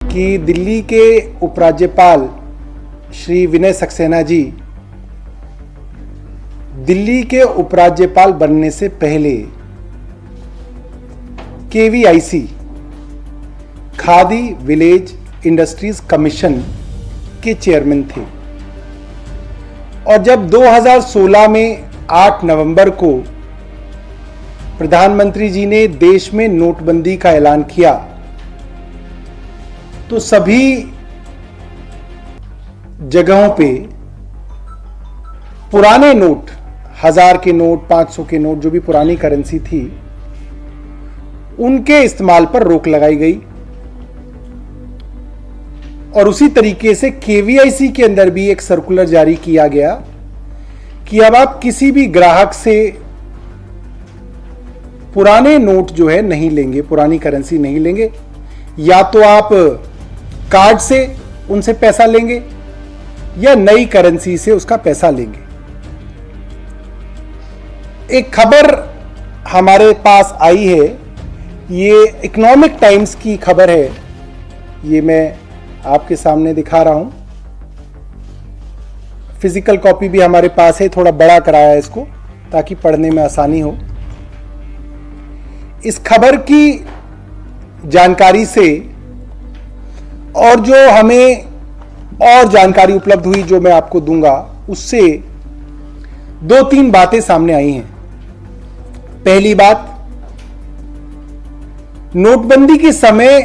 कि दिल्ली के उपराज्यपाल श्री विनय सक्सेना जी दिल्ली के उपराज्यपाल बनने से पहले KVIC khadi village industries commission के चेयरमैन थे और जब 2016 में 8 नवंबर को प्रधानमंत्री जी ने देश में नोटबंदी का ऐलान किया तो सभी जगहों पे पुराने नोट, 1000 के नोट, 500 के नोट, जो भी पुरानी करेंसी थी, उनके इस्तेमाल पर रोक लगाई गई। और उसी तरीके से केवीआईसी के अंदर भी एक सर्कुलर जारी किया गया कि अब आप किसी भी ग्राहक से पुराने नोट जो है नहीं लेंगे, पुरानी करेंसी नहीं लेंगे, या तो आप कार्ड से उनसे पैसा लेंगे या नई करेंसी से उसका पैसा लेंगे। एक खबर हमारे पास आई है, ये इकोनॉमिक टाइम्स की खबर है, ये मैं आपके सामने दिखा रहा हूं। फिजिकल कॉपी भी हमारे पास है, थोड़ा बड़ा कराया है इसको ताकि पढ़ने में आसानी हो। इस खबर की जानकारी से और जो हमें और जानकारी उपलब्ध हुई जो मैं आपको दूंगा, उससे 2-3 बातें सामने आई हैं। पहली बात, नोटबंदी के समय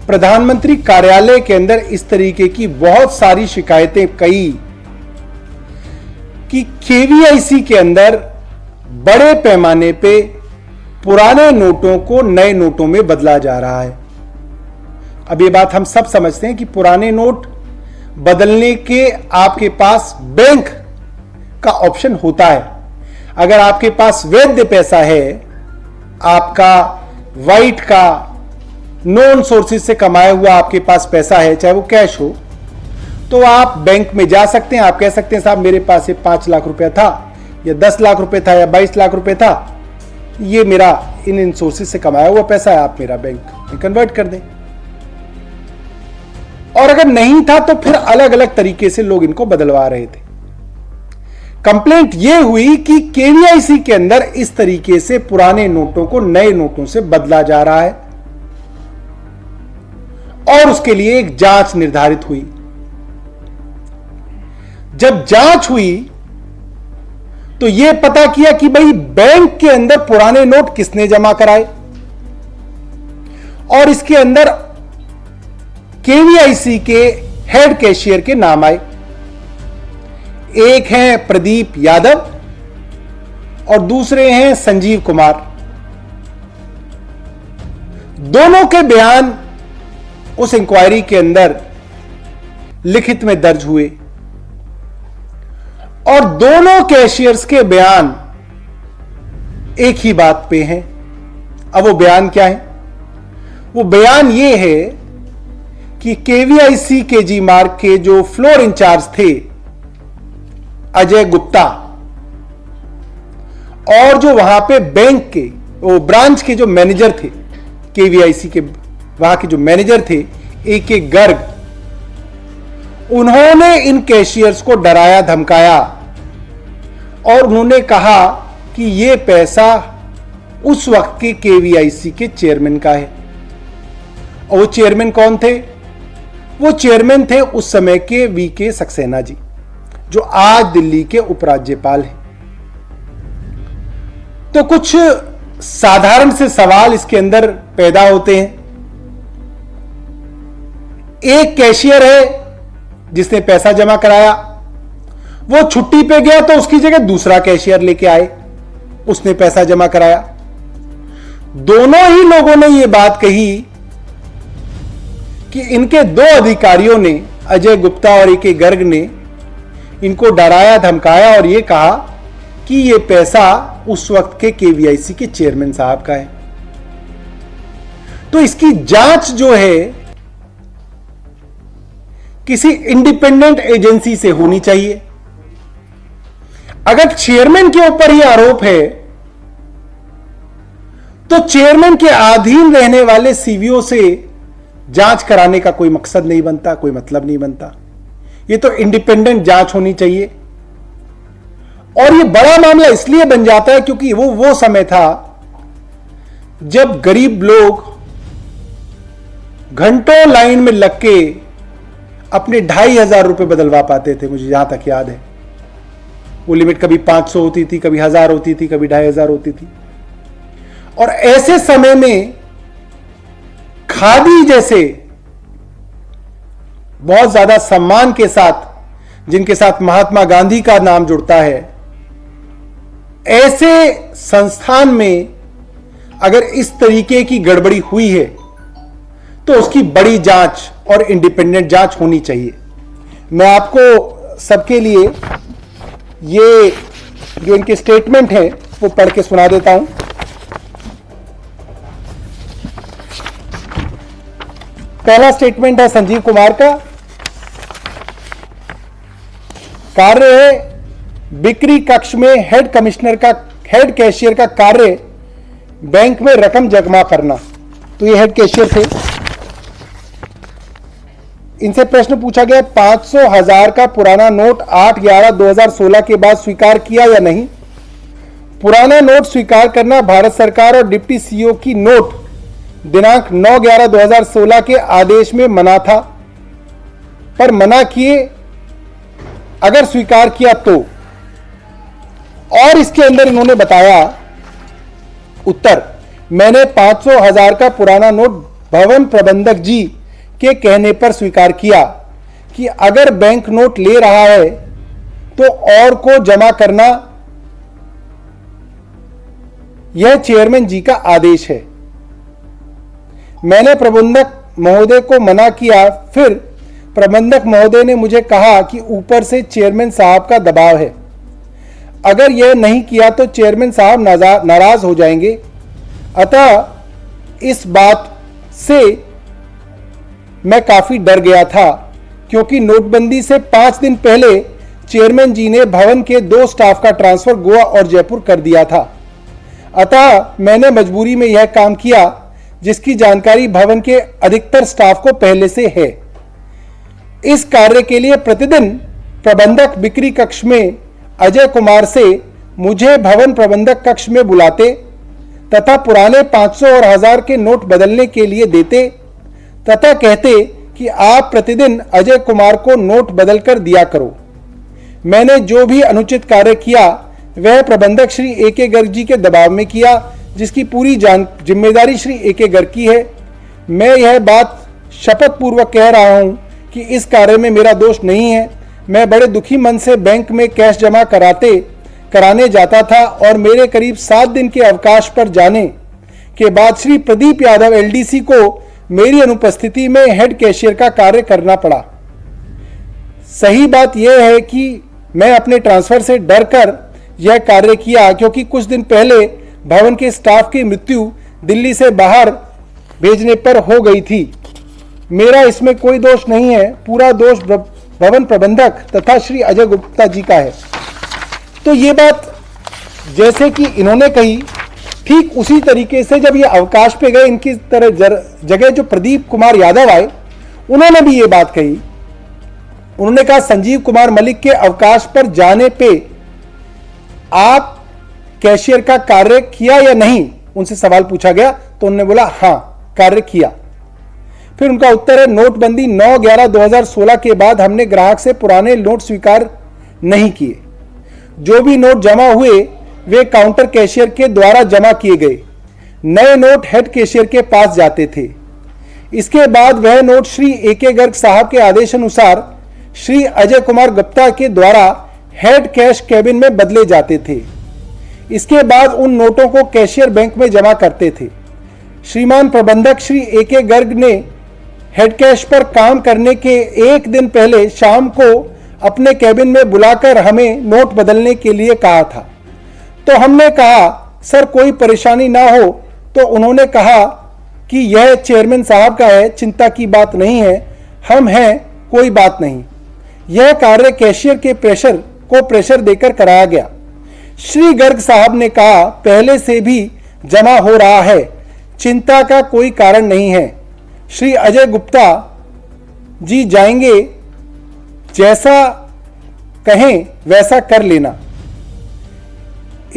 प्रधानमंत्री कार्यालय के अंदर इस तरीके की बहुत सारी शिकायतें कई कि केवीआईसी के अंदर बड़े पैमाने पे पुराने नोटों को नए नोटों में बदला जा रहा है। अब ये बात हम सब समझते हैं कि पुराने नोट बदलने के आपके पास बैंक का ऑप्शन होता है। अगर आपके पास वैध पैसा है, आपका वाइट का नॉन सोर्सेज से कमाया हुआ आपके पास पैसा है, चाहे वो कैश हो, तो आप बैंक में जा सकते हैं। आप कह सकते हैं साहब मेरे पास ये 5 लाख रुपया था या 10 लाख रुपए था या 22 लाख रुपए था, ये मेरा इन सोर्सेज से कमाया हुआ पैसा है, आप मेरा बैंक में कन्वर्ट कर दें। और अगर नहीं था तो फिर अलग अलग तरीके से लोग इनको बदलवा रहे थे। कंप्लेंट यह हुई कि केवीआईसी के अंदर इस तरीके से पुराने नोटों को नए नोटों से बदला जा रहा है और उसके लिए एक जांच निर्धारित हुई। जब जांच हुई तो यह पता किया कि भाई बैंक के अंदर पुराने नोट किसने जमा कराए, और इसके अंदर केवीआईसी के हेड कैशियर के नाम आए। एक हैं प्रदीप यादव और दूसरे हैं संजीव कुमार। दोनों के बयान उस इंक्वायरी के अंदर लिखित में दर्ज हुए और दोनों कैशियर्स के बयान एक ही बात पे हैं। अब वो बयान क्या है? वो बयान ये है कि केवीआईसी के जी मार्ग के जो फ्लोर इंचार्ज थे अजय गुप्ता, और जो वहां पे बैंक के वो ब्रांच के जो मैनेजर थे, केवीआईसी के वहां के जो मैनेजर थे AK गर्ग, उन्होंने इन कैशियर्स को डराया धमकाया और उन्होंने कहा कि यह पैसा उस वक्त के केवीआईसी के चेयरमैन का है। और वो चेयरमैन कौन थे? वो चेयरमैन थे उस समय के VK सक्सेना जी, जो आज दिल्ली के उपराज्यपाल हैं। तो कुछ साधारण से सवाल इसके अंदर पैदा होते हैं। एक कैशियर है जिसने पैसा जमा कराया, वो छुट्टी पे गया तो उसकी जगह दूसरा कैशियर लेके आए, उसने पैसा जमा कराया। दोनों ही लोगों ने यह बात कही कि इनके 2 अधिकारियों ने, अजय गुप्ता और AK गर्ग ने, इनको डराया धमकाया और यह कहा कि यह पैसा उस वक्त के केवीआईसी के चेयरमैन साहब का है। तो इसकी जांच जो है किसी इंडिपेंडेंट एजेंसी से होनी चाहिए। अगर चेयरमैन के ऊपर ही आरोप है तो चेयरमैन के अधीन रहने वाले CVO से जांच कराने का कोई मकसद नहीं बनता, कोई मतलब नहीं बनता। ये तो इंडिपेंडेंट जांच होनी चाहिए। और ये बड़ा मामला इसलिए बन जाता है क्योंकि वो समय था जब गरीब लोग घंटों लाइन में लग के अपने 2,500 रुपए बदलवा पाते थे। मुझे जहां तक याद है वो लिमिट कभी 500 होती थी, कभी 1000 होती थी, कभी 2,500 होती थी। और ऐसे समय में खादी जैसे बहुत ज्यादा सम्मान के साथ, जिनके साथ महात्मा गांधी का नाम जुड़ता है, ऐसे संस्थान में अगर इस तरीके की गड़बड़ी हुई है तो उसकी बड़ी जांच और इंडिपेंडेंट जांच होनी चाहिए। मैं आपको सबके लिए ये जो इनके स्टेटमेंट है वो पढ़ के सुना देता हूं। पहला स्टेटमेंट है संजीव कुमार का। कार्य है बिक्री कक्ष में हेड कैशियर का कार्य बैंक में रकम जमा करना। तो ये हेड कैशियर थे। इनसे प्रश्न पूछा गया 500,000 का पुराना नोट 8/11/2016 के बाद स्वीकार किया या नहीं। पुराना नोट स्वीकार करना भारत सरकार और डिप्टी सीईओ की नोट दिनांक 9/11/2016 के आदेश में मना था, पर मना किए अगर स्वीकार किया तो। और इसके अंदर इन्होंने बताया उत्तर, मैंने 500,000 का पुराना नोट भवन प्रबंधक जी के कहने पर स्वीकार किया कि अगर बैंक नोट ले रहा है तो और को जमा करना यह चेयरमैन जी का आदेश है। मैंने प्रबंधक महोदय को मना किया, फिर प्रबंधक महोदय ने मुझे कहा कि ऊपर से चेयरमैन साहब का दबाव है, अगर यह नहीं किया तो चेयरमैन साहब नाराज हो जाएंगे। अतः इस बात से मैं काफी डर गया था, क्योंकि नोटबंदी से 5 दिन पहले चेयरमैन जी ने भवन के 2 स्टाफ का ट्रांसफर गोवा और जयपुर कर दिया था। अतः मैंने मजबूरी में यह काम किया, जिसकी जानकारी भवन के अधिकतर स्टाफ को पहले से है। इस कार्य के लिए प्रतिदिन प्रबंधक बिक्री कक्ष में अजय कुमार से मुझे भवन प्रबंधक कक्ष में बुलाते तथा पुराने 500 और 1000 के नोट बदलने के लिए देते तथा कहते कि आप प्रतिदिन अजय कुमार को नोट बदलकर दिया करो। मैंने जो भी अनुचित कार्य किया वह प्रबंधक श्री ए.के. गर्ग जी के दबाव में किया, जिसकी पूरी जिम्मेदारी श्री ए.के. गर्ग की है। मैं यह बात शपथ पूर्वक कह रहा हूं कि इस कार्य में मेरा दोष नहीं है। मैं बड़े दुखी मन से बैंक में कैश जमा कराने जाता था और मेरे करीब 7 दिन के अवकाश पर जाने के बाद श्री प्रदीप यादव एलडीसी को मेरी अनुपस्थिति में हेड कैशियर का कार्य करना पड़ा। सही बात यह है कि मैं अपने ट्रांसफर से डरकर यह कार्य किया, क्योंकि कुछ दिन पहले भवन के स्टाफ की मृत्यु दिल्ली से बाहर भेजने पर हो गई थी। मेरा इसमें कोई दोष नहीं है, पूरा दोष भवन प्रबंधक तथा श्री अजय गुप्ता जी का है। तो ये बात जैसे कि इन्होंने कही, ठीक उसी तरीके से जब ये अवकाश पे गए, इनकी तरह जगह जो प्रदीप कुमार यादव आए, उन्होंने भी ये बात कही। उन्होंने कहा संजीव कुमार मलिक के अवकाश पर जाने पे आप कैशियर का कार्य किया या नहीं, उनसे सवाल पूछा गया तो उन्होंने बोला हां कार्य किया। फिर उनका उत्तर है नोटबंदी 9/11/2016 के बाद हमने ग्राहक से पुराने नोट स्वीकार नहीं किए। जो भी नोट जमा हुए वे काउंटर कैशियर के द्वारा जमा किए गए। नए नोट हेड कैशियर के पास जाते थे। इसके बाद वह नोट श्री ए.के. गर्ग साहब के आदेश अनुसार श्री अजय कुमार गुप्ता के द्वारा हेड कैश कैबिन में बदले जाते थे। इसके बाद उन नोटों को कैशियर बैंक में जमा करते थे। श्रीमान प्रबंधक श्री ए.के. गर्ग ने हेड कैश पर काम करने के 1 दिन पहले शाम को अपने कैबिन में बुलाकर हमें नोट बदलने के लिए कहा था। तो हमने कहा सर कोई परेशानी ना हो, तो उन्होंने कहा कि यह चेयरमैन साहब का है, चिंता की बात नहीं है, हम हैं, कोई बात नहीं। यह कार्य कैशियर के प्रेशर देकर कराया गया। श्री गर्ग साहब ने कहा पहले से भी जमा हो रहा है, चिंता का कोई कारण नहीं है। श्री अजय गुप्ता जी जाएंगे, जैसा कहें वैसा कर लेना।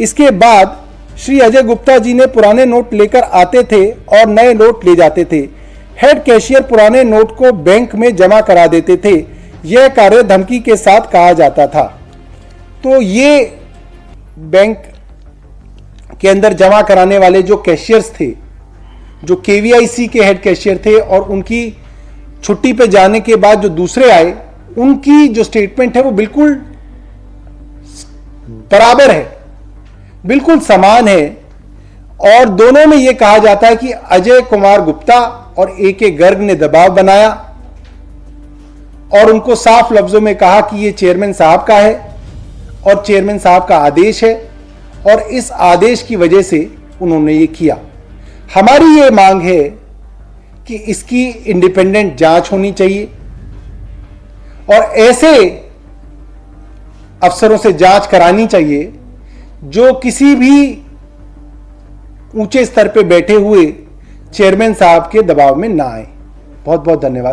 इसके बाद श्री अजय गुप्ता जी ने पुराने नोट लेकर आते थे और नए नोट ले जाते थे। हेड कैशियर पुराने नोट को बैंक में जमा करा देते थे। यह कार्य धमकी के साथ कहा जाता था। तो ये बैंक के अंदर जमा कराने वाले जो कैशियर्स थे, जो केवीआईसी के हेड कैशियर थे, और उनकी छुट्टी पे जाने के बाद जो दूसरे आए, उनकी जो स्टेटमेंट है वो बिल्कुल बराबर है, बिल्कुल समान है। और दोनों में यह कहा जाता है कि अजय कुमार गुप्ता और ए.के. गर्ग ने दबाव बनाया और उनको साफ लफ्जों में कहा कि यह चेयरमैन साहब का है और चेयरमैन साहब का आदेश है, और इस आदेश की वजह से उन्होंने ये किया। हमारी ये मांग है कि इसकी इंडिपेंडेंट जांच होनी चाहिए और ऐसे अफसरों से जांच करानी चाहिए जो किसी भी ऊंचे स्तर पे बैठे हुए चेयरमैन साहब के दबाव में ना आए। बहुत बहुत धन्यवाद।